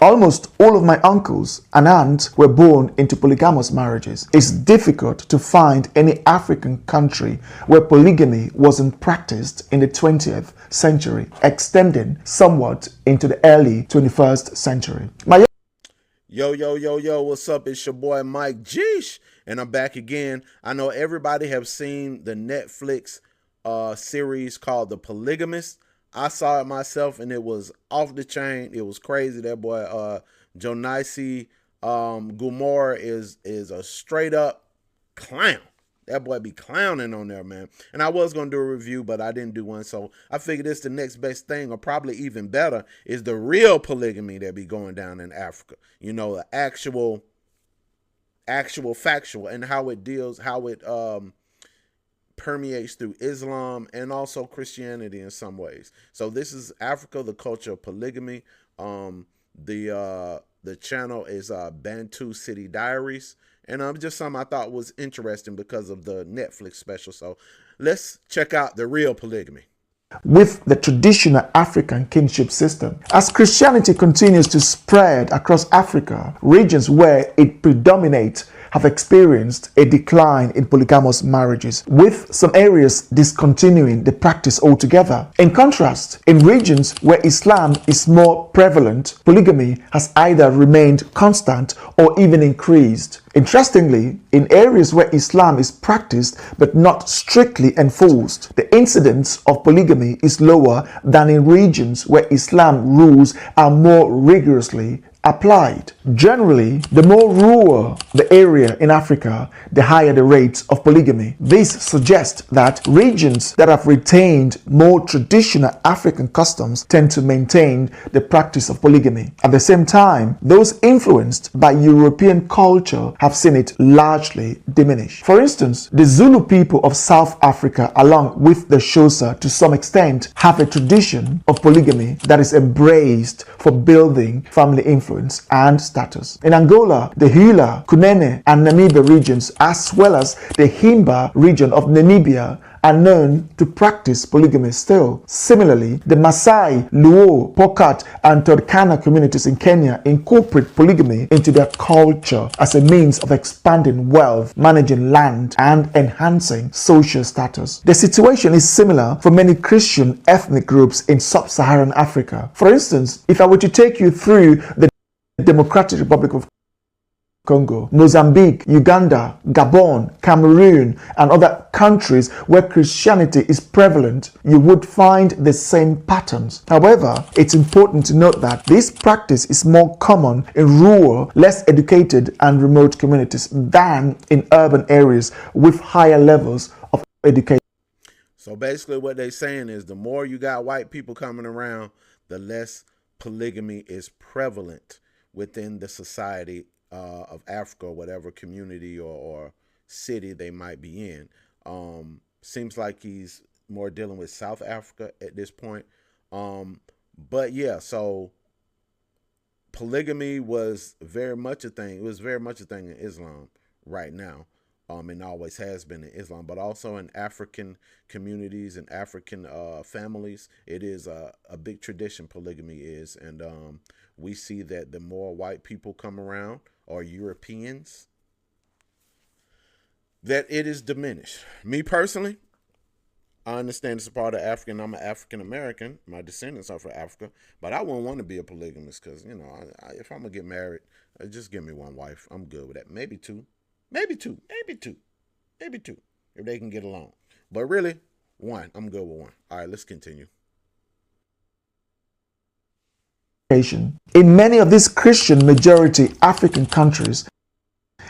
Almost all of my uncles and aunts were born into polygamous marriages. It's difficult to find any African country where polygamy wasn't practiced in the 20th century, extending somewhat into the early 21st century. Yo, what's up? It's your boy Mike Geesh, and I'm back again. I know everybody have seen the Netflix series called The Polygamist. I saw it myself, and it was off the chain. It was crazy. That boy, Jonisi Gumor is a straight up clown. That boy be clowning on there, man. And I was going to do a review, but I didn't do one. So I figured this the next best thing, or probably even better, is the real polygamy that be going down in Africa. You know, the actual factual, and how it deals, how it permeates through Islam and also Christianity in some ways. So this is Africa, the culture of polygamy. The channel is Bantu City Diaries, and just something I thought was interesting because of the Netflix special. So let's check out the real polygamy. With the traditional African kinship system. As Christianity continues to spread across Africa, regions where it predominates have experienced a decline in polygamous marriages, with some areas discontinuing the practice altogether. In contrast, in regions where Islam is more prevalent, polygamy has either remained constant or even increased. Interestingly, in areas where Islam is practiced but not strictly enforced, the incidence of polygamy is lower than in regions where Islam rules are more rigorously applied. Generally, the more rural the area in Africa, the higher the rates of polygamy. This suggests that regions that have retained more traditional African customs tend to maintain the practice of polygamy. At the same time, those influenced by European culture have seen it largely diminish. For instance, the Zulu people of South Africa, along with the Xhosa to some extent, have a tradition of polygamy that is embraced for building family influence and status. In Angola, the Hula, Kunene, and Namibia regions, as well as the Himba region of Namibia, are known to practice polygamy still. Similarly, the Maasai, Luo, Pokat, and Turkana communities in Kenya incorporate polygamy into their culture as a means of expanding wealth, managing land, and enhancing social status. The situation is similar for many Christian ethnic groups in sub-Saharan Africa. For instance, if I were to take you through the Democratic Republic of Congo, Mozambique, Uganda, Gabon, Cameroon, and other countries where Christianity is prevalent, you would find the same patterns. However, it's important to note that this practice is more common in rural, less educated, and remote communities than in urban areas with higher levels of education. So basically what they're saying is the more you got white people coming around, the less polygamy is prevalent within the society of Africa, or whatever community or city they might be in. Seems like he's more dealing with South Africa at this point. But yeah, so polygamy was very much a thing. It was very much a thing in Islam right now. And always has been in Islam, but also in African communities and African families. It is a big tradition, polygamy is. And we see that the more white people come around, or Europeans, that it is diminished. Me personally, I understand it's a part of African. I'm an African American. My descendants are from Africa, but I wouldn't want to be a polygamist because, you know, if I'm gonna get married, just give me one wife. I'm good with that. Maybe two, if they can get along. But really, one. I'm good with one. All right, let's continue. In many of these Christian majority African countries,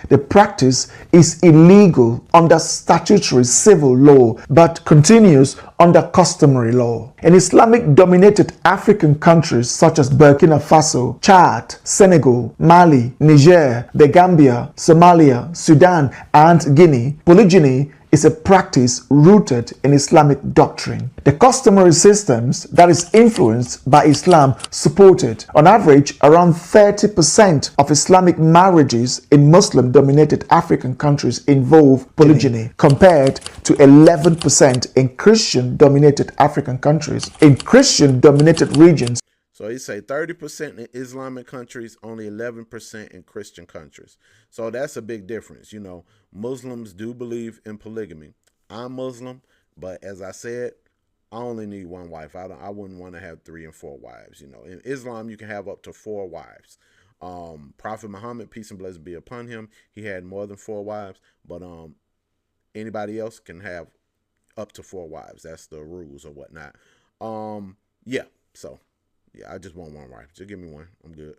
the practice is illegal under statutory civil law but continues under customary law. In Islamic-dominated African countries such as Burkina Faso, Chad, Senegal, Mali, Niger, the Gambia, Somalia, Sudan, and Guinea, polygyny is a practice rooted in Islamic doctrine. The customary systems that is influenced by Islam supported, on average, around 30% of Islamic marriages in Muslim-dominated African countries involve polygyny, compared to 11% in Christian-dominated African countries. In Christian-dominated regions, So he say 30% in Islamic countries, only 11% in Christian countries. So that's a big difference. You know, Muslims do believe in polygamy. I'm Muslim, but as I said, I only need one wife. I wouldn't want to have 3 and 4 wives. You know, in Islam you can have up to 4 wives. Prophet Muhammad, peace and blessings be upon him, he had more than 4 wives, but anybody else can have up to 4 wives. That's the rules or whatnot. Yeah. So yeah, I just want one wife. Just give me one. I'm good.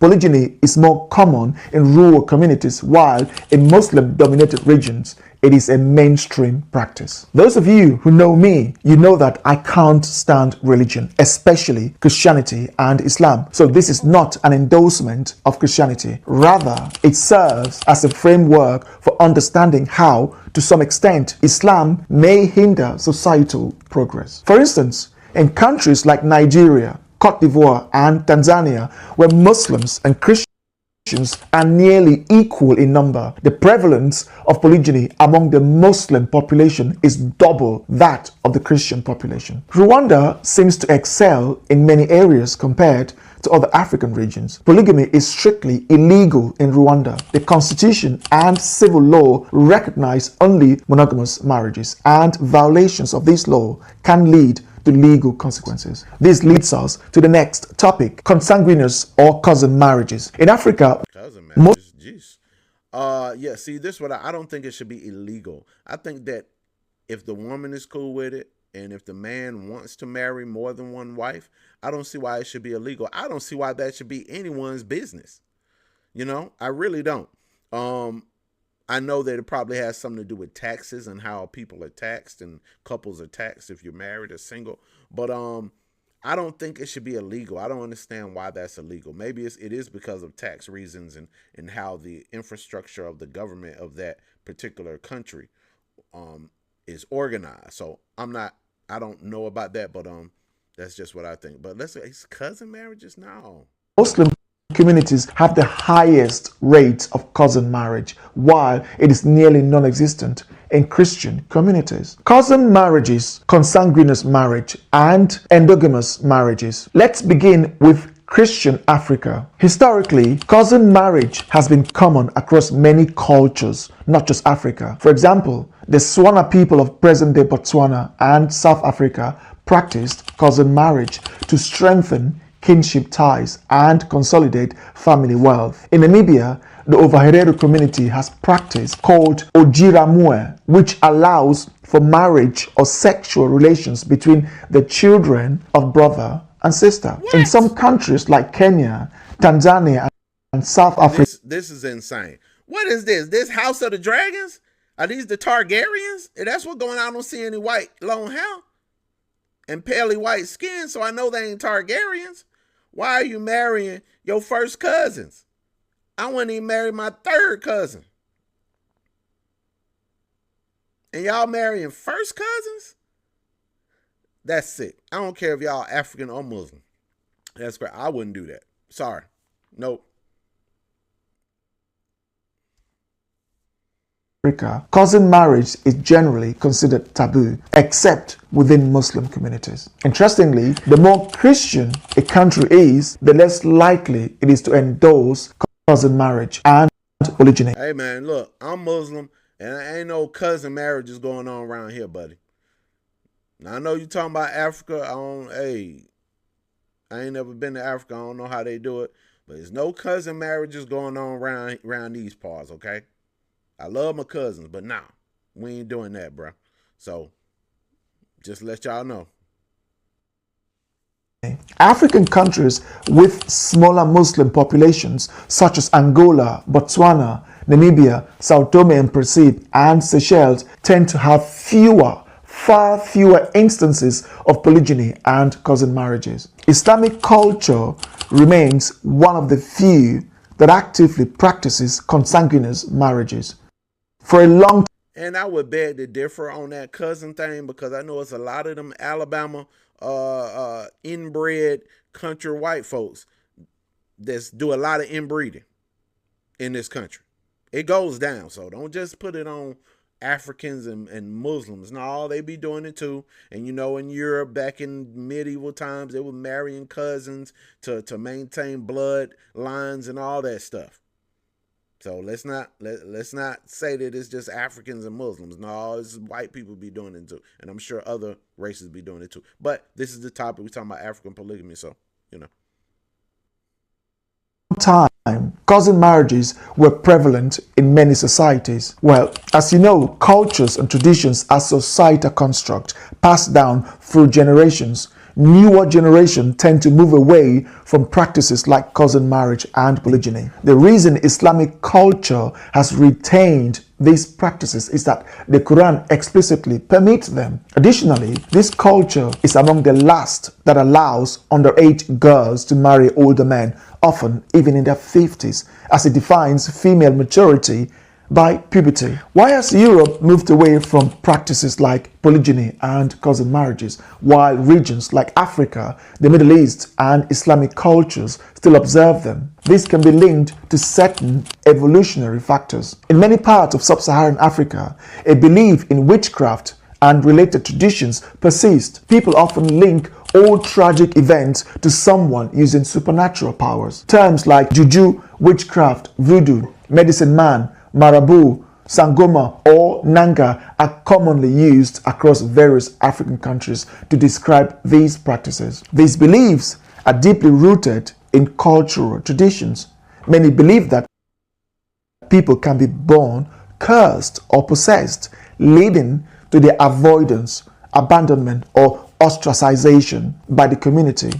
Polygyny is more common in rural communities, while in Muslim-dominated regions, it is a mainstream practice. Those of you who know me, you know that I can't stand religion, especially Christianity and Islam. So this is not an endorsement of Christianity. Rather, it serves as a framework for understanding how, to some extent, Islam may hinder societal progress. For instance, in countries like Nigeria, Cote d'Ivoire, and Tanzania, where Muslims and Christians are nearly equal in number, the prevalence of polygyny among the Muslim population is double that of the Christian population. Rwanda seems to excel in many areas compared to other African regions. Polygamy is strictly illegal in Rwanda. The constitution and civil law recognize only monogamous marriages, and violations of this law can lead to legal consequences. This leads us to the next topic: consanguineous or cousin marriages. In Africa, cousin marriages, jeez. Yeah, see, this is what I don't think it should be illegal. I think that if the woman is cool with it, and if the man wants to marry more than one wife, I don't see why it should be illegal. I don't see why that should be anyone's business. You know, I really don't. I know that it probably has something to do with taxes and how people are taxed and couples are taxed if you're married or single. But I don't think it should be illegal. I don't understand why that's illegal. Maybe it is because of tax reasons and how the infrastructure of the government of that particular country is organized. So I don't know about that, but that's just what I think. But let's say it's cousin marriages now. Muslim communities have the highest rate of cousin marriage, while it is nearly non-existent in Christian communities. Cousin marriages, consanguineous marriage, and endogamous marriages. Let's begin with Christian Africa. Historically, cousin marriage has been common across many cultures, not just Africa. For example, the Swana people of present-day Botswana and South Africa practiced cousin marriage to strengthen kinship ties and consolidate family wealth. In Namibia, the Ovaherero community has practice called Ojiramue, which allows for marriage or sexual relations between the children of brother and sister. What? In some countries like Kenya, Tanzania, and South Africa. This is insane. What is this? This House of the Dragons? Are these the Targaryens? And that's what's going on. I don't see any white long hair and paley white skin, so I know they ain't Targaryens. Why are you marrying your first cousins? I wouldn't even marry my third cousin. And y'all marrying first cousins? That's sick. I don't care if y'all African or Muslim. That's great. I wouldn't do that. Sorry. Nope. Africa, cousin marriage is generally considered taboo, except within Muslim communities. Interestingly, the more Christian a country is, the less likely it is to endorse cousin marriage and polygyny. Hey man, look, I'm Muslim, and ain't no cousin marriages going on around here, buddy. Now I know you talking about Africa. I ain't never been to Africa. I don't know how they do it, but there's no cousin marriages going on around these parts, okay? I love my cousins, but nah, we ain't doing that, bro. So, just let y'all know. African countries with smaller Muslim populations, such as Angola, Botswana, Namibia, Sao Tome and Principe, and Seychelles, tend to have far fewer instances of polygyny and cousin marriages. Islamic culture remains one of the few that actively practices consanguineous marriages. For a long time. And I would beg to differ on that cousin thing, because I know it's a lot of them Alabama inbred country white folks that do a lot of inbreeding in this country. It goes down, so don't just put it on Africans and Muslims. No, they be doing it too. And you know, in Europe back in medieval times, they were marrying cousins to maintain blood lines and all that stuff. So let's not say that it's just Africans and Muslims. No, it's white people be doing it too, and I'm sure other races be doing it too. But this is the topic we're talking about, African polygamy. So you know, time, cousin marriages were prevalent in many societies. Well, as you know, cultures and traditions are societal construct passed down through generations. Newer generations tend to move away from practices like cousin marriage and polygyny. The reason Islamic culture has retained these practices is that the Quran explicitly permits them. Additionally, this culture is among the last that allows underage girls to marry older men, often even in their 50s, as it defines female maturity by puberty. Why has Europe moved away from practices like polygyny and cousin marriages, while regions like Africa, the Middle East, and Islamic cultures still observe them? This can be linked to certain evolutionary factors. In many parts of sub-Saharan Africa, a belief in witchcraft and related traditions persist. People often link all tragic events to someone using supernatural powers. Terms like juju, witchcraft, voodoo, medicine man, marabu, sangoma, or nanga are commonly used across various African countries to describe these practices. These beliefs are deeply rooted in cultural traditions. Many believe that people can be born cursed or possessed, leading to their avoidance, abandonment, or ostracization by the community.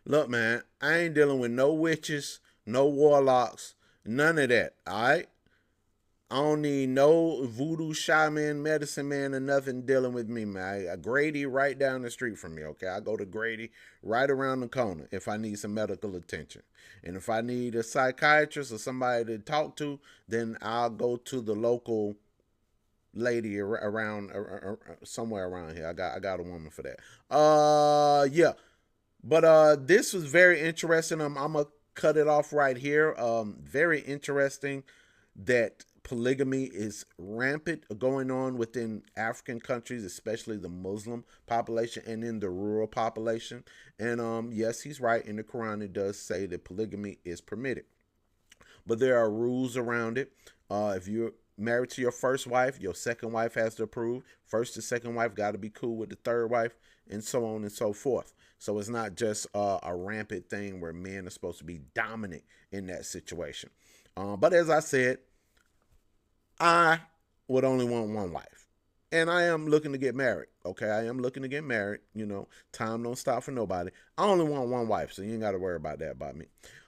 look, man, I ain't dealing with no witches, no warlocks, none of that. All right. I don't need no voodoo shaman, medicine man, or nothing dealing with me, man. Grady right down the street from me, okay? I go to Grady right around the corner if I need some medical attention. And if I need a psychiatrist or somebody to talk to, then I'll go to the local lady around somewhere around here. I got a woman for that. Yeah. But this was very interesting. I'm gonna cut it off right here. Very interesting that polygamy is rampant going on within African countries, especially the Muslim population and in the rural population. And yes, he's right. In the Quran, it does say that polygamy is permitted, but there are rules around it. If you're married to your first wife, your second wife has to approve. First and second wife got to be cool with the third wife, and so on and so forth. So it's not just a rampant thing where men are supposed to be dominant in that situation. But as I said, I would only want one wife. And I am looking to get married. Okay, I am looking to get married. You know, time don't stop for nobody. I only want one wife, so you ain't got to worry about that about me.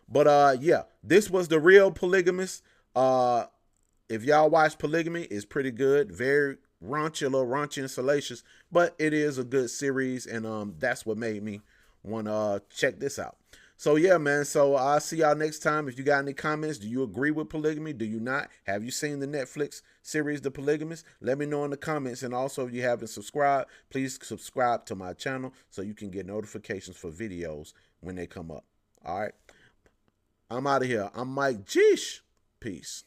But yeah, this was The Real Polygamist. If y'all watch Polygamy, it's pretty good. Very raunchy, a little raunchy and salacious, but it is a good series, and that's what made me want to check this out. So yeah, man. So I'll see y'all next time. If you got any comments, do you agree with polygamy? Do you not? Have you seen the Netflix series, The Polygamist? Let me know in the comments. And also, if you haven't subscribed, please subscribe to my channel so you can get notifications for videos when they come up. All right. I'm out of here. I'm Mike Geesh. Peace.